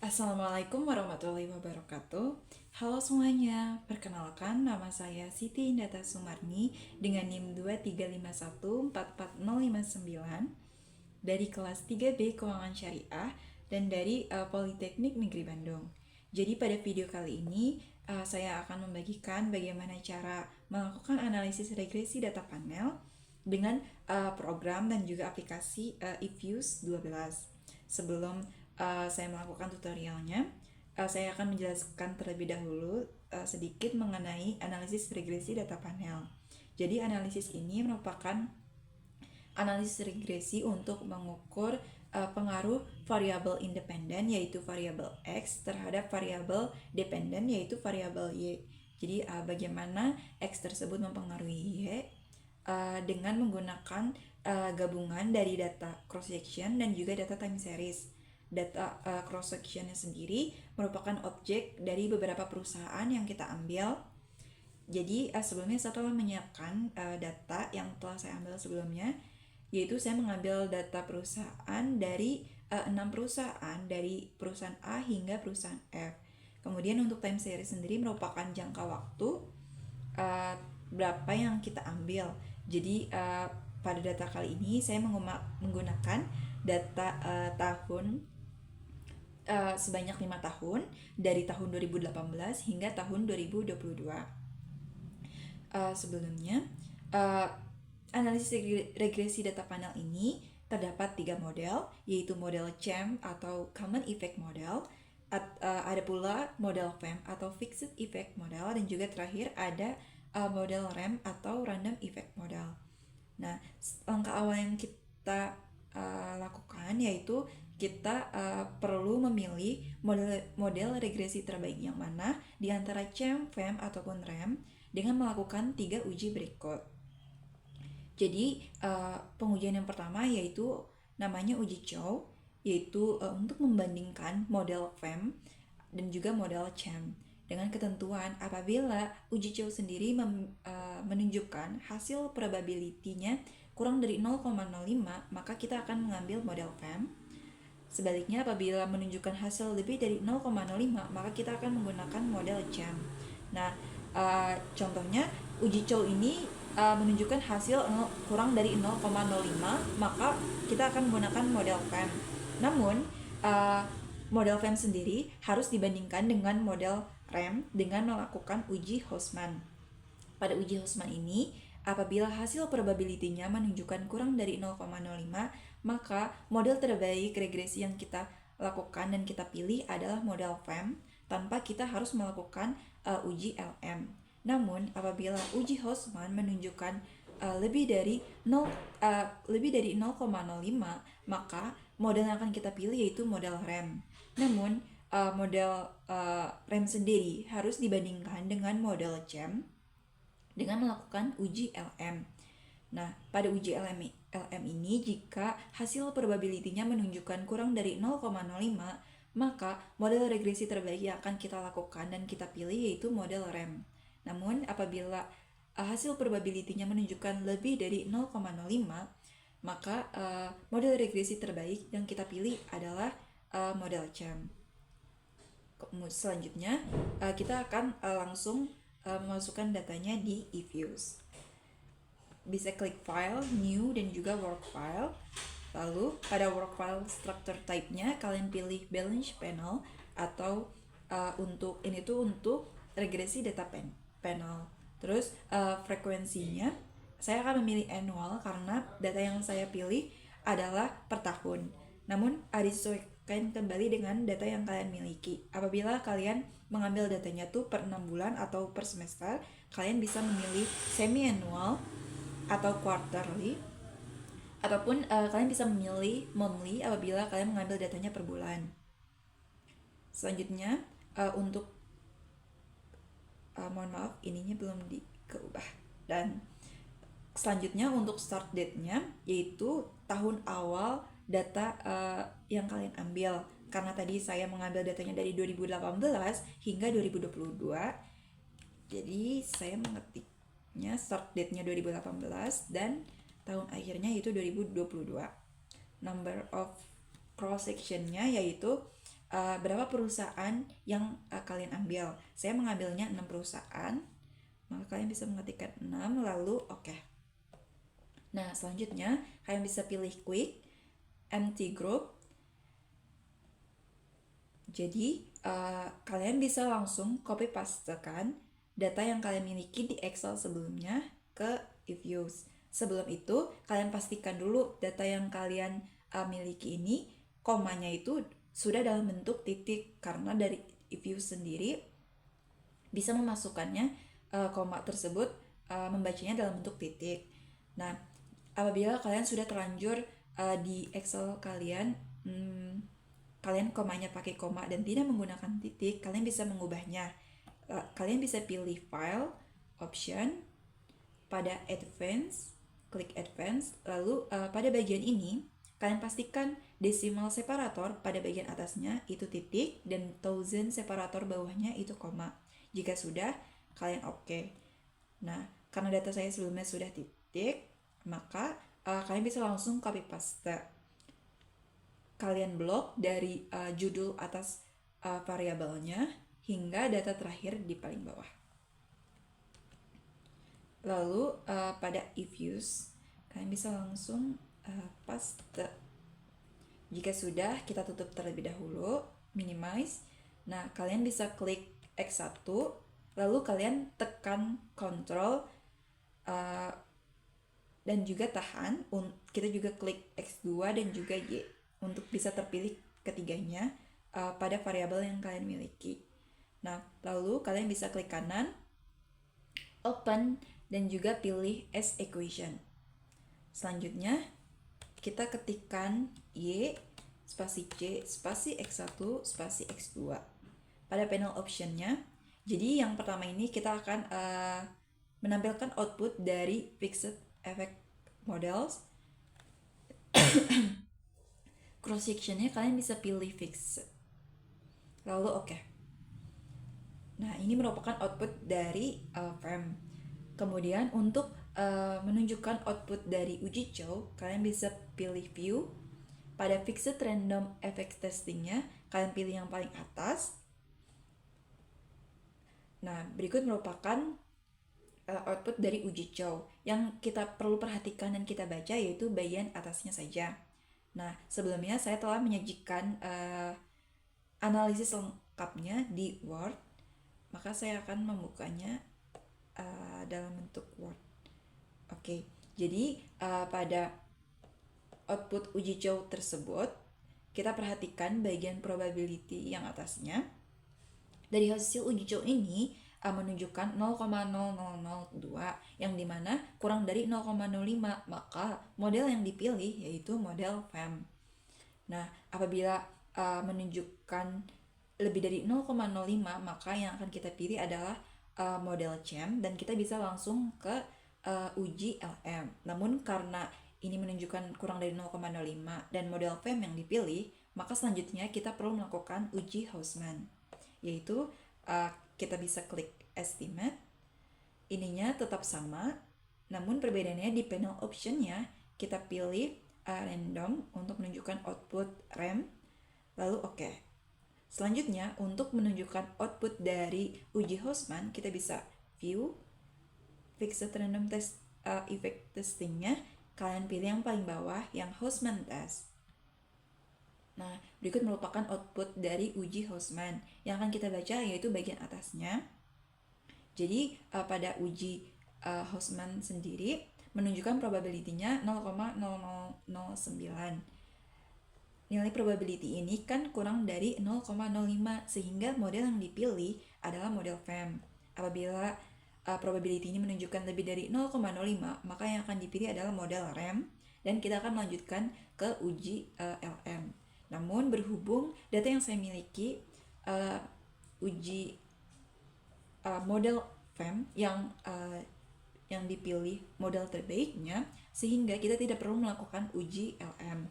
Assalamualaikum warahmatullahi wabarakatuh. Halo semuanya, perkenalkan nama saya Siti Indata Sumarni dengan NIM 235144059 dari kelas 3B Keuangan Syariah dan dari Politeknik Negeri Bandung. Jadi pada video kali ini saya akan membagikan bagaimana cara melakukan analisis regresi data panel dengan program dan juga aplikasi eViews 12. Sebelum saya melakukan tutorialnya, saya akan menjelaskan terlebih dahulu sedikit mengenai analisis regresi data panel. Jadi analisis ini merupakan analisis regresi untuk mengukur pengaruh variabel independen yaitu variabel X terhadap variabel dependen yaitu variabel Y. Jadi bagaimana X tersebut mempengaruhi Y dengan menggunakan gabungan dari data cross section dan juga data time series. Data cross sectionnya sendiri merupakan objek dari beberapa perusahaan yang kita ambil. Jadi sebelumnya saya telah menyiapkan data yang telah saya ambil sebelumnya, yaitu saya mengambil data perusahaan dari 6 perusahaan, dari perusahaan A hingga perusahaan F. Kemudian untuk time series sendiri merupakan jangka waktu berapa yang kita ambil. Jadi pada data kali ini saya menggunakan data tahun sebanyak 5 tahun dari tahun 2018 hingga tahun 2022. Sebelumnya analisis regresi data panel ini terdapat 3 model, yaitu model CHAM atau Common Effect Model, ada pula model FEM atau Fixed Effect Model, dan juga terakhir ada model RAM atau Random Effect Model. Nah, langkah awal yang kita lakukan yaitu kita perlu memilih model regresi terbaik yang mana di antara CHAM, FEM ataupun RAM dengan melakukan 3 uji berikut. Jadi pengujian yang pertama yaitu namanya uji Chow, yaitu untuk membandingkan model FEM dan juga model CHAM dengan ketentuan apabila uji Chow sendiri menunjukkan hasil probability-nya kurang dari 0,05 maka kita akan mengambil model FEM. Sebaliknya apabila menunjukkan hasil lebih dari 0,05 maka kita akan menggunakan model CHAM. Nah, contohnya uji Chow ini menunjukkan hasil kurang dari 0,05 maka kita akan menggunakan model FEM. Namun model FEM sendiri harus dibandingkan dengan model RAM dengan melakukan uji Houseman. Pada uji Houseman ini, apabila hasil probability-nya menunjukkan kurang dari 0,05, maka model terbaik regresi yang kita lakukan dan kita pilih adalah model FEM tanpa kita harus melakukan uji LM. Namun, apabila uji Houseman menunjukkan lebih dari 0,05, maka model yang akan kita pilih yaitu model RAM. Namun, model RAM sendiri harus dibandingkan dengan model CHAM dengan melakukan uji LM. Nah, pada uji LM ini jika hasil probability-nya menunjukkan kurang dari 0,05, maka model regresi terbaik yang akan kita lakukan dan kita pilih yaitu model RAM. Namun, apabila hasil probability-nya menunjukkan lebih dari 0,05, maka model regresi terbaik yang kita pilih adalah model CHAM. Selanjutnya kita akan langsung memasukkan datanya di eViews. Bisa klik file, new, dan juga work file. Lalu pada work file structure type-nya kalian pilih balance panel atau untuk ini tuh untuk regresi data panel. Terus frekuensinya saya akan memilih annual karena data yang saya pilih adalah per tahun. Namun disesuaikan kembali dengan data yang kalian miliki. Apabila kalian mengambil datanya tuh per 6 bulan atau per semester, kalian bisa memilih semi-annual atau quarterly, ataupun kalian bisa memilih monthly apabila kalian mengambil datanya per bulan. Selanjutnya untuk mohon maaf ininya belum dikeubah. Dan selanjutnya untuk start date-nya yaitu tahun awal data yang kalian ambil. Karena tadi saya mengambil datanya dari 2018 hingga 2022, jadi saya mengetiknya start date-nya 2018 dan tahun akhirnya yaitu 2022. Number of cross section-nya yaitu berapa perusahaan yang kalian ambil. Saya mengambilnya 6 perusahaan, maka kalian bisa mengetikkan 6 lalu oke. Nah, selanjutnya kalian bisa pilih quick, empty group. Jadi, kalian bisa langsung copy pastekan data yang kalian miliki di Excel sebelumnya ke eViews. Sebelum itu, kalian pastikan dulu data yang kalian miliki ini, komanya itu sudah dalam bentuk titik, karena dari eViews sendiri bisa memasukkannya koma tersebut membacanya dalam bentuk titik. Nah, apabila kalian sudah terlanjur di Excel kalian kalian komanya pakai koma dan tidak menggunakan titik, kalian bisa mengubahnya. Kalian bisa pilih file, option, pada advance, klik advance, lalu pada bagian ini kalian pastikan decimal separator pada bagian atasnya itu titik dan thousand separator bawahnya itu koma. Jika sudah, kalian oke. Nah, karena data saya sebelumnya sudah titik, maka kalian bisa langsung copy paste. Kalian blok dari judul atas variabelnya hingga data terakhir di paling bawah. Lalu pada eViews kalian bisa langsung paste. Jika sudah, kita tutup terlebih dahulu, minimize. Nah, kalian bisa klik X1, lalu kalian tekan Ctrl dan juga tahan. Kita juga klik X2 dan juga Y untuk bisa terpilih ketiganya pada variabel yang kalian miliki. Nah, lalu kalian bisa klik kanan, open, dan juga pilih as equation. Selanjutnya, kita ketikkan Y, spasi C, spasi X1, spasi X2. Pada panel optionnya, jadi yang pertama ini kita akan menampilkan output dari fixed effect models. Cross sectionnya kalian bisa pilih fixed, lalu oke. Nah, ini merupakan output dari frame. Kemudian untuk menunjukkan output dari uji cow, kalian bisa pilih view. Pada fixed random effect testingnya, kalian pilih yang paling atas. Nah, berikut merupakan output dari uji cow. Yang kita perlu perhatikan dan kita baca yaitu bagian atasnya saja. Nah, sebelumnya saya telah menyajikan analisis lengkapnya di Word, maka saya akan membukanya dalam bentuk Word. Oke, jadi pada output uji cow tersebut, kita perhatikan bagian probability yang atasnya. Dari hasil uji cow ini menunjukkan 0,0002 yang dimana kurang dari 0,05, maka model yang dipilih yaitu model FEM. Nah, apabila menunjukkan lebih dari 0,05, maka yang akan kita pilih adalah model CHAM dan kita bisa langsung ke uji LM. Namun karena ini menunjukkan kurang dari 0,05 dan model FEM yang dipilih, maka selanjutnya kita perlu melakukan uji Hausman, yaitu kita bisa klik estimate. Ininya tetap sama, namun perbedaannya di panel optionnya kita pilih random untuk menunjukkan output RAM, lalu oke. Selanjutnya untuk menunjukkan output dari uji Hausman, kita bisa view fixed random test effect testingnya, kalian pilih yang paling bawah yang Hausman test. Nah, berikut merupakan output dari uji Hausman. Yang akan kita baca yaitu bagian atasnya. Jadi, pada uji Hausman sendiri menunjukkan probability-nya 0,0009. Nilai probability ini kan kurang dari 0,05, sehingga model yang dipilih adalah model FEM. Apabila probability ini menunjukkan lebih dari 0,05, maka yang akan dipilih adalah model RAM, dan kita akan melanjutkan ke uji LM. Namun berhubung data yang saya miliki uji model FEM yang dipilih model terbaiknya, sehingga kita tidak perlu melakukan uji LM.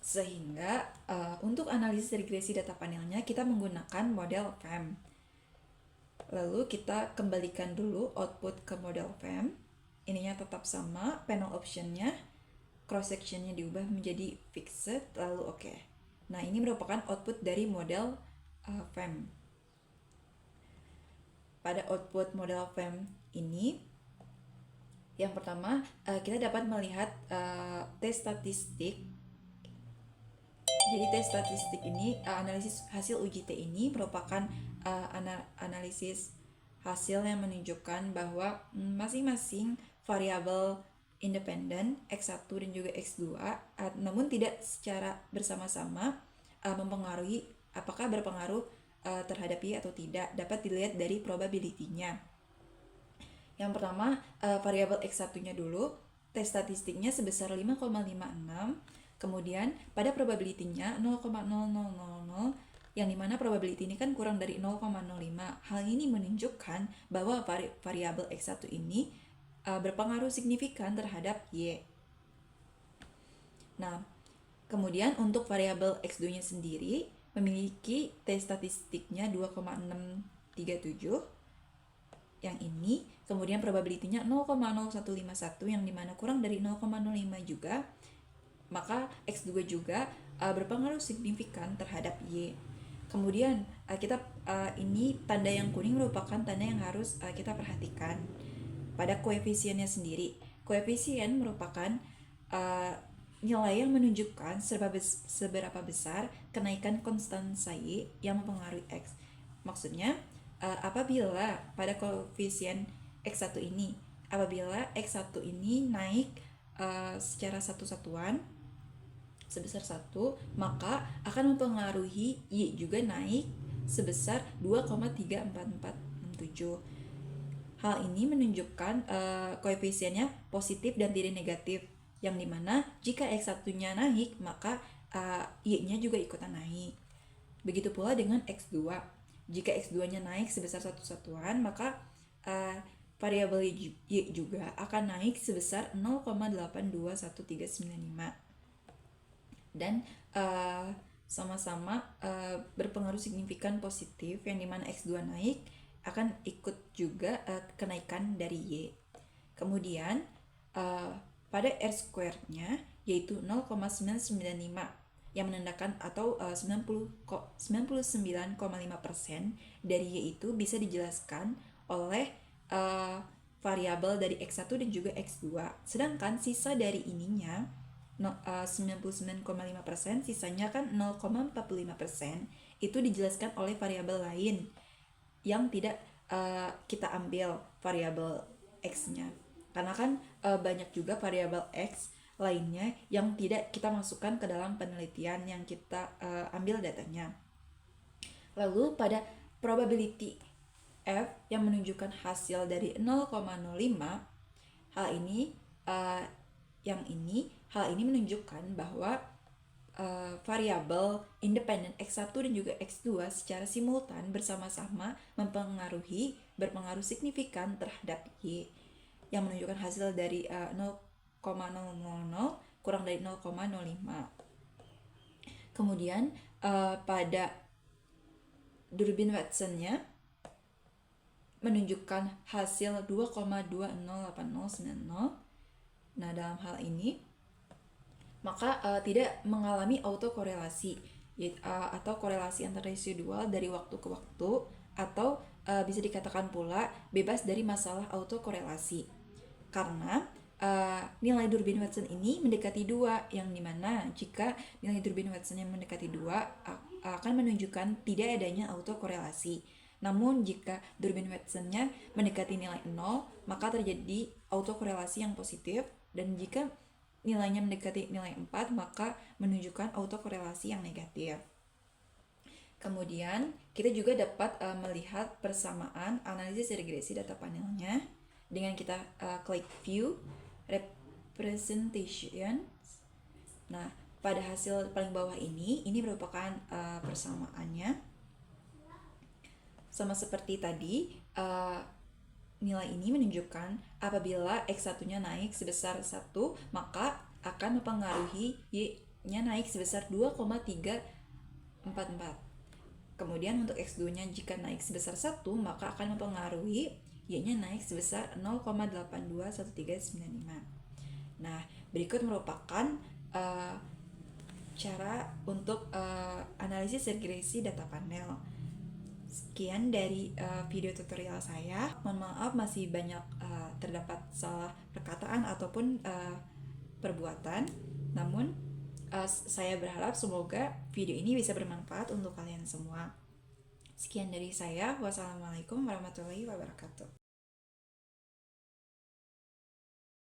Sehingga untuk analisis regresi data panelnya kita menggunakan model FEM. Lalu kita kembalikan dulu output ke model FEM. Ininya tetap sama, panel optionnya, cross sectionnya diubah menjadi fixed, lalu oke. Nah, ini merupakan output dari model FEM. Pada output model FEM ini, yang pertama kita dapat melihat tes statistik. Jadi tes statistik ini, analisis hasil uji T ini merupakan analisis hasil yang menunjukkan bahwa masing-masing variabel independen X1 dan juga X2 namun tidak secara bersama-sama mempengaruhi, apakah berpengaruh terhadap Y atau tidak, dapat dilihat dari probability-nya. Yang pertama, variabel X1-nya dulu, tes statistiknya sebesar 5,56, kemudian pada probability-nya 0,0000, yang dimana probability ini kan kurang dari 0,05. Hal ini menunjukkan bahwa variabel X1 ini berpengaruh signifikan terhadap Y. Nah, kemudian untuk variabel X2-nya sendiri memiliki tes statistiknya 2,637, yang ini, kemudian probability-nya 0,0151 yang dimana kurang dari 0,05 juga, maka X2 juga berpengaruh signifikan terhadap Y. Kemudian kita ini tanda yang kuning merupakan tanda yang harus kita perhatikan pada koefisiennya sendiri. Koefisien merupakan nilai yang menunjukkan seberapa besar kenaikan konstansa Y yang mempengaruhi X. Maksudnya, apabila pada koefisien X1 ini, apabila X1 ini naik secara satu-satuan sebesar 1, maka akan mempengaruhi Y juga naik sebesar 2,34467. Hal ini menunjukkan koefisiennya positif dan tidak negatif, yang dimana jika X1-nya naik, maka Y-nya juga ikutan naik. Begitu pula dengan X2. Jika X2-nya naik sebesar satu-satuan, maka variabel Y juga akan naik sebesar 0,821395. Dan sama-sama berpengaruh signifikan positif, yang dimana X2 naik akan ikut juga kenaikan dari Y. Kemudian pada R-squared-nya yaitu 0,995 yang menandakan atau 99,5% dari Y itu bisa dijelaskan oleh variabel dari X1 dan juga X2. Sedangkan sisa dari ininya 99,5%, sisanya kan 0,45% itu dijelaskan oleh variabel lain yang tidak kita ambil variabel X-nya. Karena kan banyak juga variabel X lainnya yang tidak kita masukkan ke dalam penelitian yang kita ambil datanya. Lalu pada probability F yang menunjukkan hasil dari 0,05, hal ini menunjukkan bahwa variabel independen X1 dan juga X2 secara simultan bersama-sama berpengaruh signifikan terhadap Y, yang menunjukkan hasil dari 0,000 kurang dari 0,05. Kemudian pada Durbin-Watson-nya menunjukkan hasil 2,208090. Nah, dalam hal ini maka tidak mengalami autokorelasi atau korelasi antar residual dari waktu ke waktu, atau bisa dikatakan pula bebas dari masalah autokorelasi, karena nilai Durbin-Watson ini mendekati 2, yang dimana jika nilai Durbin-Watson yang mendekati 2 akan menunjukkan tidak adanya autokorelasi. Namun jika Durbin-Watson-nya mendekati nilai 0, maka terjadi autokorelasi yang positif, dan jika nilainya mendekati nilai 4, maka menunjukkan autokorelasi yang negatif. Kemudian kita juga dapat melihat persamaan analisis regresi data panelnya dengan kita klik view representation. Nah, pada hasil paling bawah ini merupakan persamaannya. Sama seperti tadi, nilai ini menunjukkan apabila X1-nya naik sebesar 1, maka akan mempengaruhi Y-nya naik sebesar 2,344. Kemudian untuk X2-nya jika naik sebesar 1, maka akan mempengaruhi Y-nya naik sebesar 0,821395. Nah, berikut merupakan cara untuk analisis regresi data panel. Sekian dari video tutorial saya. Mohon maaf masih banyak terdapat salah perkataan ataupun perbuatan. Namun saya berharap semoga video ini bisa bermanfaat untuk kalian semua. Sekian dari saya. Wassalamualaikum warahmatullahi wabarakatuh.